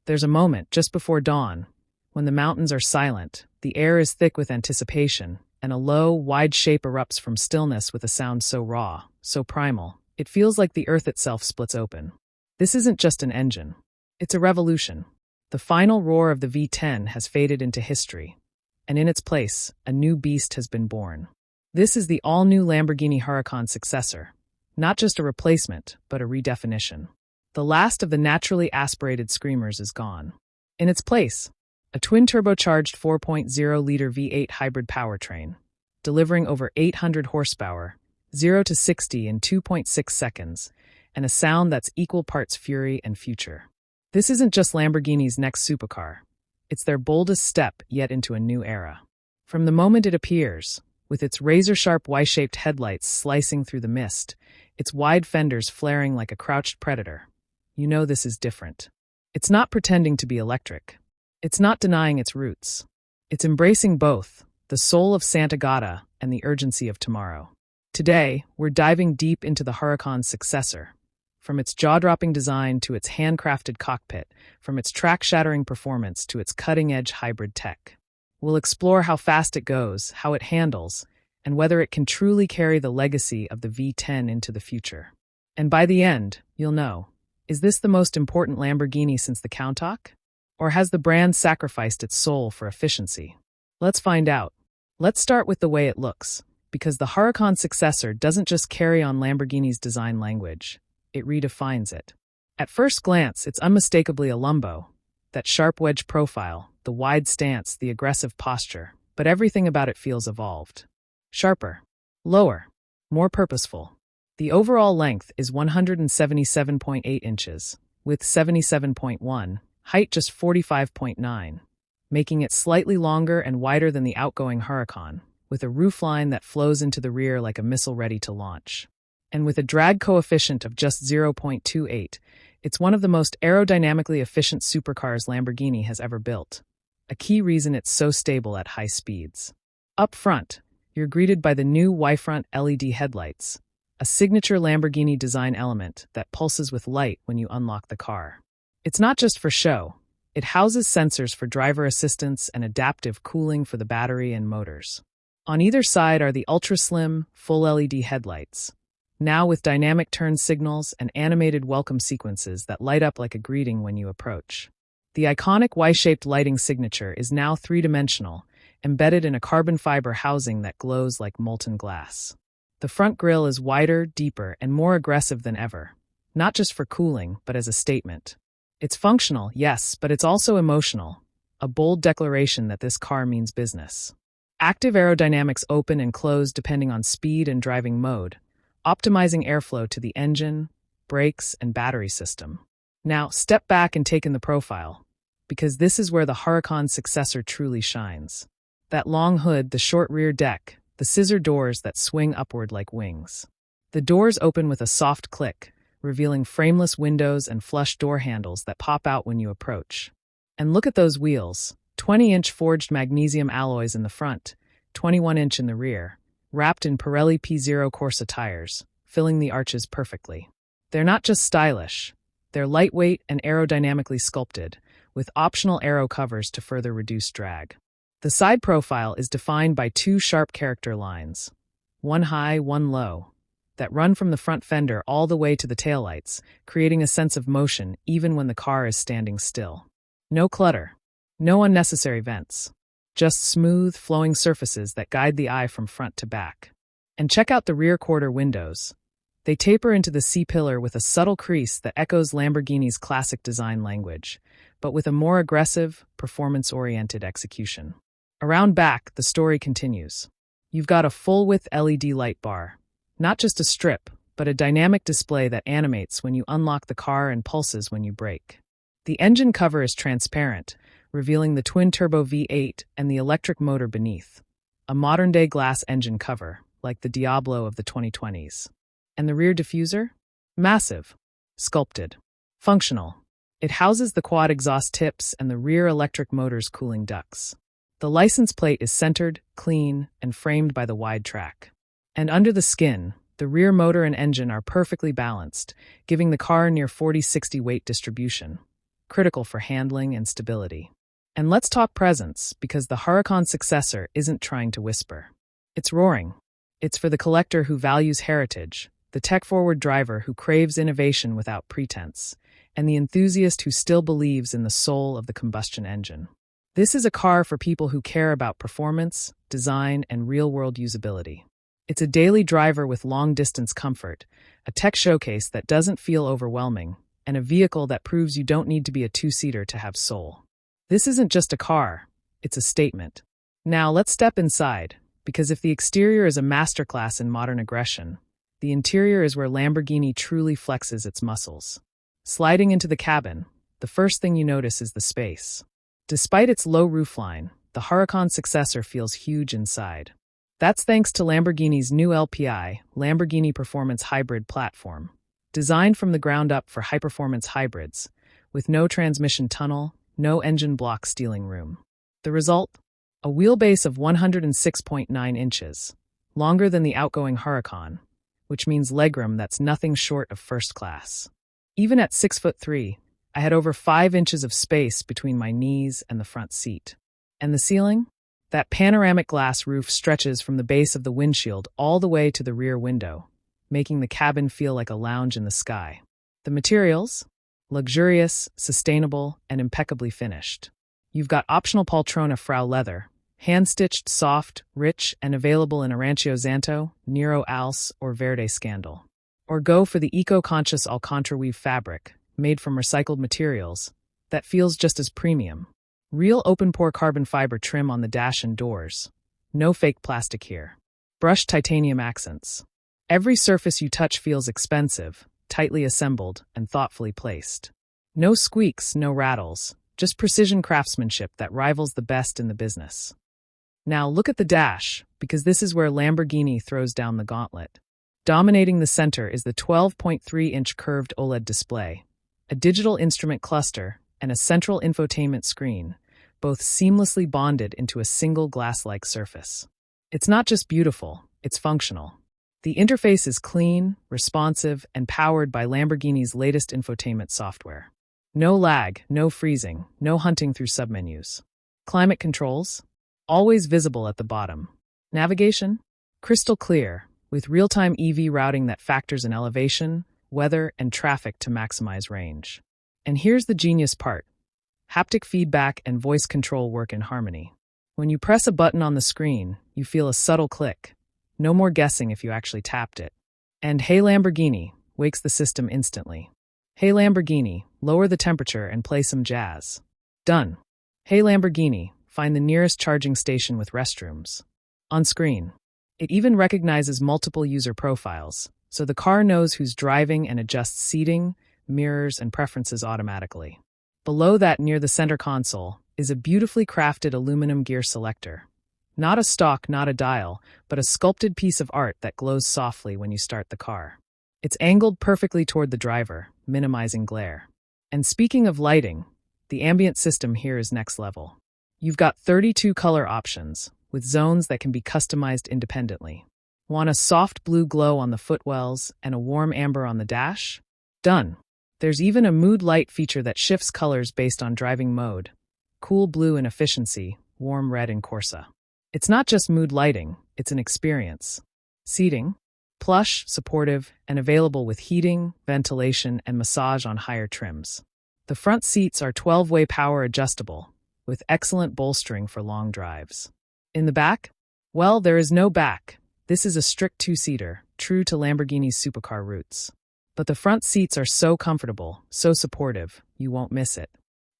There's a moment just before dawn, when the mountains are silent, the air is thick with anticipation, and a low, wide shape erupts from stillness with a sound so raw, so primal, it feels like the earth itself splits open. This isn't just an engine. It's a revolution. The final roar of the V10 has faded into history, and in its place, a new beast has been born. This is the all-new Lamborghini Huracán Successor, not just a replacement, but a redefinition. The last of the naturally aspirated screamers is gone. In its place, a twin-turbocharged 4.0-liter V8 hybrid powertrain, delivering over 800 horsepower, 0 to 60 in 2.6 seconds, and a sound that's equal parts fury and future. This isn't just Lamborghini's next supercar. It's their boldest step yet into a new era. From the moment it appears, with its razor-sharp Y-shaped headlights slicing through the mist, its wide fenders flaring like a crouched predator, you know this is different. It's not pretending to be electric. It's not denying its roots. It's embracing both, the soul of Santa Gata and the urgency of tomorrow. Today, we're diving deep into the Huracán Successor. From its jaw-dropping design to its handcrafted cockpit, from its track-shattering performance to its cutting-edge hybrid tech. We'll explore how fast it goes, how it handles, and whether it can truly carry the legacy of the V10 into the future. And by the end, you'll know, is this the most important Lamborghini since the Countach? Or has the brand sacrificed its soul for efficiency? Let's find out. Let's start with the way it looks, because the Huracán Successor doesn't just carry on Lamborghini's design language, it redefines it. At first glance, it's unmistakably a Lambo, that sharp wedge profile, the wide stance, the aggressive posture, but everything about it feels evolved. Sharper, lower, more purposeful. The overall length is 177.8 inches, width 77.1, height just 45.9, making it slightly longer and wider than the outgoing Huracan, with a roofline that flows into the rear like a missile ready to launch. And with a drag coefficient of just 0.28, it's one of the most aerodynamically efficient supercars Lamborghini has ever built, a key reason it's so stable at high speeds. Up front, you're greeted by the new Y-front LED headlights, a signature Lamborghini design element that pulses with light when you unlock the car. It's not just for show. It houses sensors for driver assistance and adaptive cooling for the battery and motors. On either side are the ultra-slim, full LED headlights, now with dynamic turn signals and animated welcome sequences that light up like a greeting when you approach. The iconic Y-shaped lighting signature is now three-dimensional, embedded in a carbon fiber housing that glows like molten glass. The front grille is wider, deeper, and more aggressive than ever, not just for cooling, but as a statement. It's functional, yes, but it's also emotional, a bold declaration that this car means business. Active aerodynamics open and close depending on speed and driving mode, optimizing airflow to the engine, brakes, and battery system. Now, step back and take in the profile, because this is where the Huracán Successor truly shines. That long hood, the short rear deck, the scissor doors that swing upward like wings. The doors open with a soft click, revealing frameless windows and flush door handles that pop out when you approach. And look at those wheels, 20-inch forged magnesium alloys in the front, 21-inch in the rear, wrapped in Pirelli P0 Corsa tires, filling the arches perfectly. They're not just stylish, they're lightweight and aerodynamically sculpted, with optional aero covers to further reduce drag. The side profile is defined by two sharp character lines, one high, one low, that run from the front fender all the way to the taillights, creating a sense of motion even when the car is standing still. No clutter, no unnecessary vents, just smooth, flowing surfaces that guide the eye from front to back. And check out the rear quarter windows. They taper into the C-pillar with a subtle crease that echoes Lamborghini's classic design language, but with a more aggressive, performance-oriented execution. Around back, the story continues. You've got a full-width LED light bar, not just a strip, but a dynamic display that animates when you unlock the car and pulses when you brake. The engine cover is transparent, revealing the twin-turbo V8 and the electric motor beneath, a modern-day glass engine cover, like the Diablo of the 2020s. And the rear diffuser? Massive, sculpted, functional. It houses the quad exhaust tips and the rear electric motor's cooling ducts. The license plate is centered, clean, and framed by the wide track. And under the skin, the rear motor and engine are perfectly balanced, giving the car near 40-60 weight distribution. critical for handling and stability. And let's talk presence, because the Huracán Successor isn't trying to whisper. It's roaring. It's for the collector who values heritage, the tech-forward driver who craves innovation without pretense, and the enthusiast who still believes in the soul of the combustion engine. This is a car for people who care about performance, design, and real-world usability. It's a daily driver with long-distance comfort, a tech showcase that doesn't feel overwhelming, and a vehicle that proves you don't need to be a two-seater to have soul. This isn't just a car, it's a statement. Now let's step inside, because if the exterior is a masterclass in modern aggression, the interior is where Lamborghini truly flexes its muscles. Sliding into the cabin, the first thing you notice is the space. Despite its low roofline, the Huracán Successor feels huge inside. That's thanks to Lamborghini's new LPI, Lamborghini Performance Hybrid platform, designed from the ground up for high-performance hybrids, with no transmission tunnel, no engine block stealing room. The result? A wheelbase of 106.9 inches, longer than the outgoing Huracan, which means legroom that's nothing short of first class. Even at 6'3", I had over 5 inches of space between my knees and the front seat. And the ceiling? That panoramic glass roof stretches from the base of the windshield all the way to the rear window, making the cabin feel like a lounge in the sky. The materials? Luxurious, sustainable, and impeccably finished. You've got optional Poltrona Frau leather, hand-stitched, soft, rich, and available in Arancio Zanto, Nero Alce, or Verde Scandal. Or go for the eco-conscious Alcantara weave fabric, made from recycled materials, that feels just as premium. Real open-pore carbon fiber trim on the dash and doors. No fake plastic here. Brushed titanium accents. Every surface you touch feels expensive, tightly assembled, and thoughtfully placed. No squeaks, no rattles, just precision craftsmanship that rivals the best in the business. Now look at the dash, because this is where Lamborghini throws down the gauntlet. Dominating the center is the 12.3-inch curved OLED display, a digital instrument cluster, and a central infotainment screen, both seamlessly bonded into a single glass-like surface. It's not just beautiful, it's functional. The interface is clean, responsive, and powered by Lamborghini's latest infotainment software. No lag, no freezing, no hunting through submenus. Climate controls? Always visible at the bottom. Navigation? Crystal clear, with real-time EV routing that factors in elevation, weather, and traffic to maximize range. And here's the genius part. Haptic feedback and voice control work in harmony. When you press a button on the screen, you feel a subtle click. No more guessing if you actually tapped it. And Hey Lamborghini wakes the system instantly. Hey Lamborghini, lower the temperature and play some jazz. Done. Hey Lamborghini, find the nearest charging station with restrooms. On screen. It even recognizes multiple user profiles, so the car knows who's driving and adjusts seating, mirrors, and preferences automatically. Below that, near the center console, is a beautifully crafted aluminum gear selector. Not a stalk, not a dial, but a sculpted piece of art that glows softly when you start the car. It's angled perfectly toward the driver, minimizing glare. And speaking of lighting, the ambient system here is next level. You've got 32 color options, with zones that can be customized independently. Want a soft blue glow on the footwells and a warm amber on the dash? Done. There's even a mood light feature that shifts colors based on driving mode. Cool blue in efficiency, warm red in Corsa. It's not just mood lighting, it's an experience. Seating? Plush, supportive, and available with heating, ventilation, and massage on higher trims. The front seats are 12-way power adjustable, with excellent bolstering for long drives. In the back? Well, there is no back. This is a strict two-seater, true to Lamborghini's supercar roots. But the front seats are so comfortable, so supportive, you won't miss it.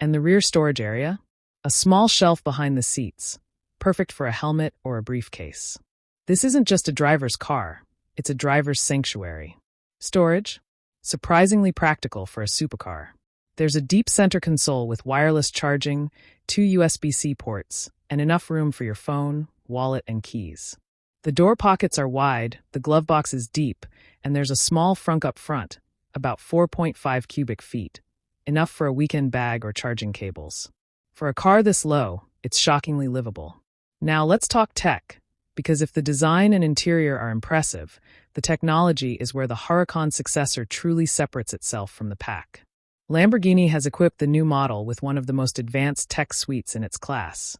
And the rear storage area? A small shelf behind the seats, perfect for a helmet or a briefcase. This isn't just a driver's car, it's a driver's sanctuary. Storage? Surprisingly practical for a supercar. There's a deep center console with wireless charging, 2 USB-C ports, and enough room for your phone, wallet, and keys. The door pockets are wide, the glove box is deep, and there's a small frunk up front, about 4.5 cubic feet, enough for a weekend bag or charging cables. For a car this low, it's shockingly livable. Now let's talk tech, because if the design and interior are impressive, the technology is where the Huracán Successor truly separates itself from the pack. Lamborghini has equipped the new model with one of the most advanced tech suites in its class.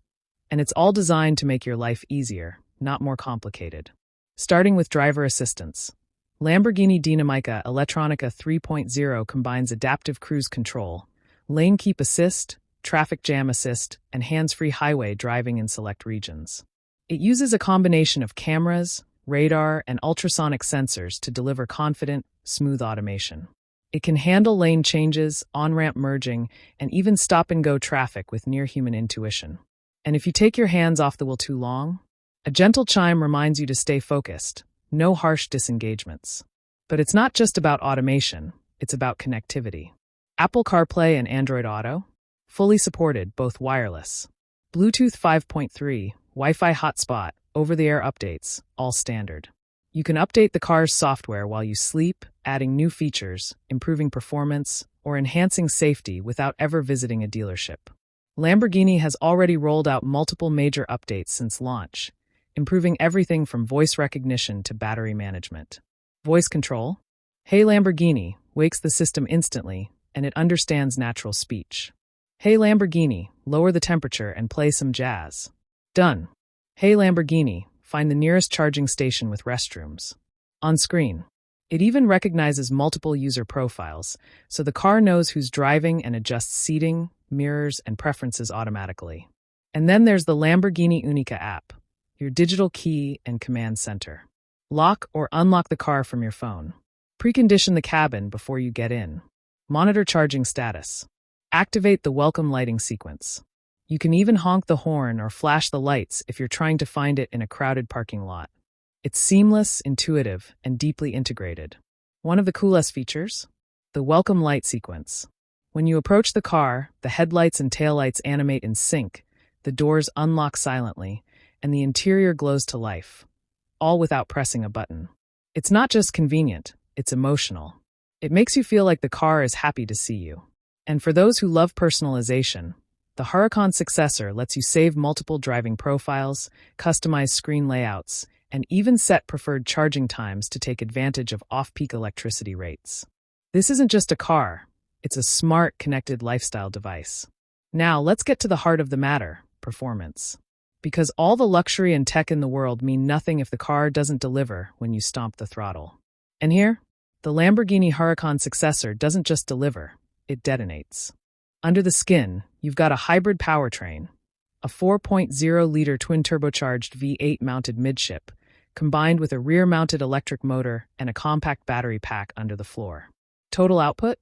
And it's all designed to make your life easier, not more complicated. Starting with driver assistance. Lamborghini Dinamica Elettronica 3.0 combines adaptive cruise control, lane keep assist, traffic jam assist, and hands-free highway driving in select regions. It uses a combination of cameras, radar, and ultrasonic sensors to deliver confident, smooth automation. It can handle lane changes, on-ramp merging, and even stop-and-go traffic with near-human intuition. And if you take your hands off the wheel too long, a gentle chime reminds you to stay focused, no harsh disengagements. But it's not just about automation, it's about connectivity. Apple CarPlay and Android Auto? Fully supported, both wireless. Bluetooth 5.3, Wi-Fi hotspot, over-the-air updates, all standard. You can update the car's software while you sleep, adding new features, improving performance, or enhancing safety without ever visiting a dealership. Lamborghini has already rolled out multiple major updates since launch, improving everything from voice recognition to battery management. Voice control? Hey Lamborghini wakes the system instantly, and it understands natural speech. Hey Lamborghini, lower the temperature and play some jazz. Done. Hey Lamborghini, find the nearest charging station with restrooms. On screen. It even recognizes multiple user profiles, so the car knows who's driving and adjusts seating, mirrors, and preferences automatically. And then there's the Lamborghini Unica app, your digital key and command center. Lock or unlock the car from your phone. Precondition the cabin before you get in. Monitor charging status. Activate the welcome lighting sequence. You can even honk the horn or flash the lights if you're trying to find it in a crowded parking lot. It's seamless, intuitive, and deeply integrated. One of the coolest features? The welcome light sequence. When you approach the car, the headlights and taillights animate in sync, the doors unlock silently, and the interior glows to life, all without pressing a button. It's not just convenient, it's emotional. It makes you feel like the car is happy to see you. And for those who love personalization, the Huracán Successor lets you save multiple driving profiles, customize screen layouts, and even set preferred charging times to take advantage of off-peak electricity rates. This isn't just a car, it's a smart, connected lifestyle device. Now, let's get to the heart of the matter, performance. Because all the luxury and tech in the world mean nothing if the car doesn't deliver when you stomp the throttle. And here, the Lamborghini Huracán Successor doesn't just deliver, it detonates. Under the skin, you've got a hybrid powertrain, a 4.0-liter twin-turbocharged V8 mounted midship, combined with a rear-mounted electric motor and a compact battery pack under the floor. Total output?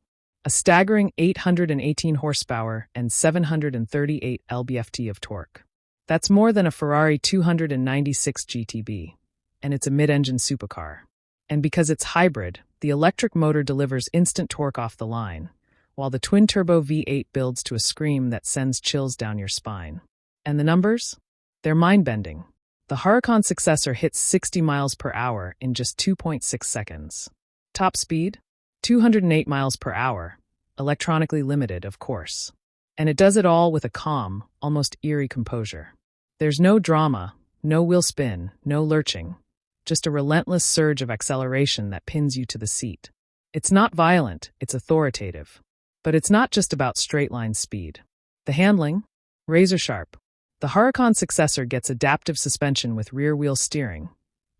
A staggering 818 horsepower and 738 lb-ft of torque. That's more than a Ferrari 296 GTB, and it's a mid-engine supercar. And because it's hybrid, the electric motor delivers instant torque off the line, while the twin-turbo V8 builds to a scream that sends chills down your spine. And the numbers? They're mind-bending. The Huracán Successor hits 60 miles per hour in just 2.6 seconds. Top speed? 208 miles per hour, electronically limited, of course. And it does it all with a calm, almost eerie composure. There's no drama, no wheel spin, no lurching, just a relentless surge of acceleration that pins you to the seat. It's not violent, it's authoritative. But it's not just about straight-line speed. The handling? Razor-sharp. The Huracán Successor gets adaptive suspension with rear-wheel steering,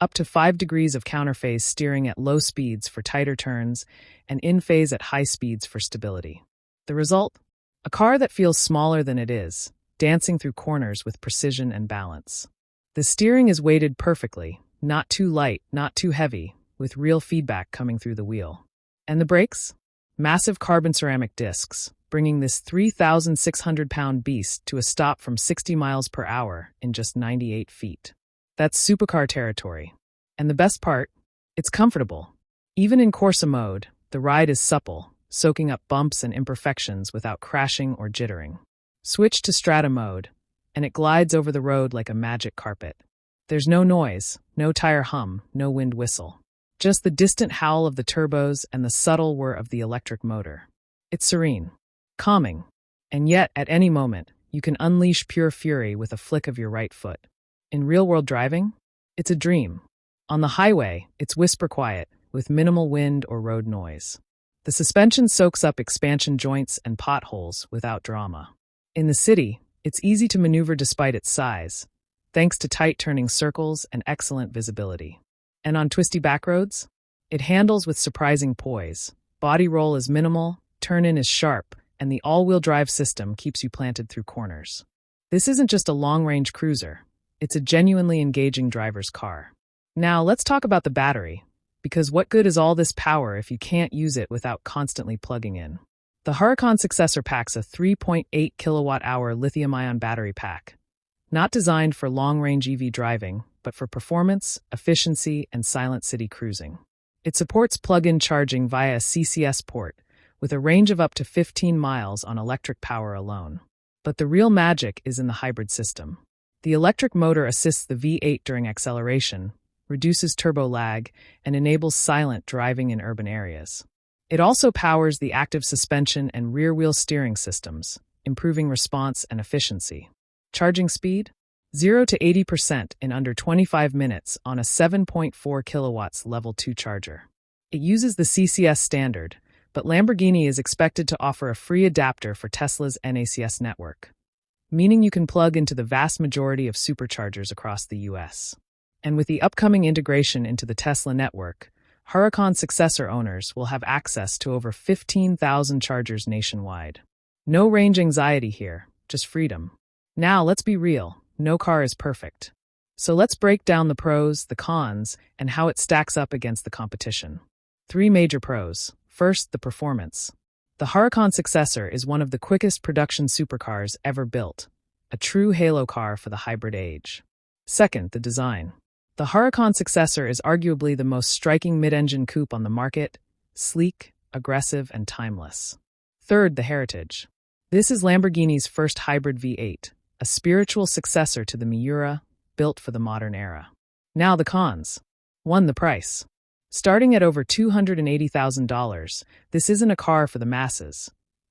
up to 5 degrees of counterphase steering at low speeds for tighter turns, and in-phase at high speeds for stability. The result? A car that feels smaller than it is, dancing through corners with precision and balance. The steering is weighted perfectly, not too light, not too heavy, with real feedback coming through the wheel. And the brakes? Massive carbon ceramic discs, bringing this 3,600-pound beast to a stop from 60 miles per hour in just 98 feet. That's supercar territory. And the best part? It's comfortable. Even in Corsa mode, the ride is supple, soaking up bumps and imperfections without crashing or jittering. Switch to Strata mode, and it glides over the road like a magic carpet. There's no noise, no tire hum, no wind whistle. Just the distant howl of the turbos and the subtle whir of the electric motor. It's serene, calming, and yet, at any moment, you can unleash pure fury with a flick of your right foot. In real-world driving, it's a dream. On the highway, it's whisper quiet, with minimal wind or road noise. The suspension soaks up expansion joints and potholes without drama. In the city, it's easy to maneuver despite its size, thanks to tight turning circles and excellent visibility. And on twisty backroads, it handles with surprising poise. Body roll is minimal, turn-in is sharp, and the all-wheel drive system keeps you planted through corners. This isn't just a long-range cruiser. It's a genuinely engaging driver's car. Now, let's talk about the battery, because what good is all this power if you can't use it without constantly plugging in? The Huracán Successor packs a 3.8 kilowatt-hour lithium-ion battery pack, not designed for long-range EV driving, but for performance, efficiency, and silent city cruising. It supports plug-in charging via a CCS port, with a range of up to 15 miles on electric power alone. But the real magic is in the hybrid system. The electric motor assists the V8 during acceleration, reduces turbo lag, and enables silent driving in urban areas. It also powers the active suspension and rear-wheel steering systems, improving response and efficiency. Charging speed? 0 to 80% in under 25 minutes on a 7.4 kilowatts level 2 charger. It uses the CCS standard, but Lamborghini is expected to offer a free adapter for Tesla's NACS network, meaning you can plug into the vast majority of superchargers across the US. And with the upcoming integration into the Tesla network, Huracán Successor owners will have access to over 15,000 chargers nationwide. No range anxiety here, just freedom. Now, let's be real, no car is perfect. So let's break down the pros, the cons, and how it stacks up against the competition. 3 major pros. First, the performance. The Huracán Successor is one of the quickest production supercars ever built, a true halo car for the hybrid age. Second, the design. The Huracán Successor is arguably the most striking mid-engine coupe on the market, sleek, aggressive, and timeless. Third, the heritage. This is Lamborghini's first hybrid V8, a spiritual successor to the Miura, built for the modern era. Now the cons. 1. The price. Starting at over $280,000, this isn't a car for the masses.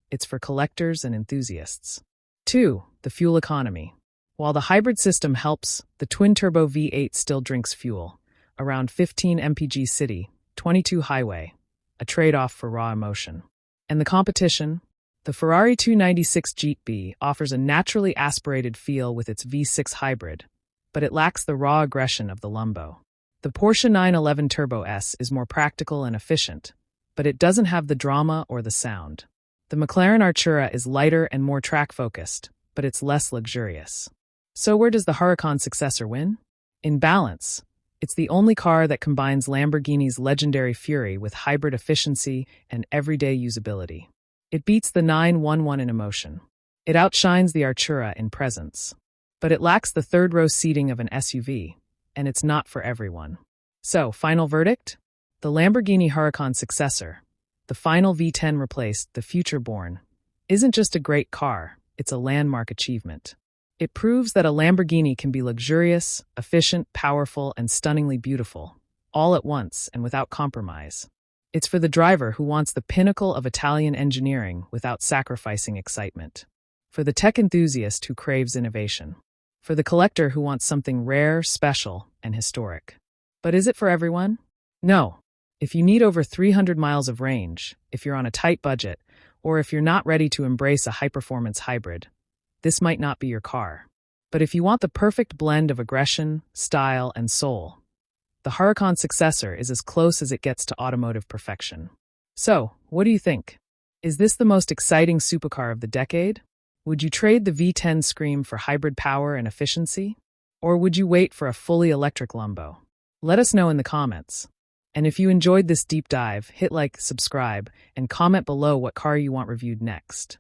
It's for collectors and enthusiasts. 2. The fuel economy. While the hybrid system helps, the twin-turbo V8 still drinks fuel, around 15 mpg city, 22 highway, a trade-off for raw emotion. And the competition? The Ferrari 296 GTB offers a naturally aspirated feel with its V6 hybrid, but it lacks the raw aggression of the Lambo. The Porsche 911 Turbo S is more practical and efficient, but it doesn't have the drama or the sound. The McLaren Artura is lighter and more track-focused, but it's less luxurious. So where does the Huracán Successor win? In balance. It's the only car that combines Lamborghini's legendary fury with hybrid efficiency and everyday usability. It beats the 911 in emotion. It outshines the Artura in presence. But it lacks the third-row seating of an SUV, and it's not for everyone. So, final verdict? The Lamborghini Huracán Successor, the final V10 replaced the future born, isn't just a great car, it's a landmark achievement. It proves that a Lamborghini can be luxurious, efficient, powerful, and stunningly beautiful, all at once and without compromise. It's for the driver who wants the pinnacle of Italian engineering without sacrificing excitement. For the tech enthusiast who craves innovation. For the collector who wants something rare, special, and historic. But is it for everyone? No. If you need over 300 miles of range, if you're on a tight budget, or if you're not ready to embrace a high-performance hybrid, this might not be your car. But if you want the perfect blend of aggression, style, and soul, the Huracán Successor is as close as it gets to automotive perfection. So, what do you think? Is this the most exciting supercar of the decade? Would you trade the V10 Scream for hybrid power and efficiency? Or would you wait for a fully electric Lambo? Let us know in the comments. And if you enjoyed this deep dive, hit like, subscribe, and comment below what car you want reviewed next.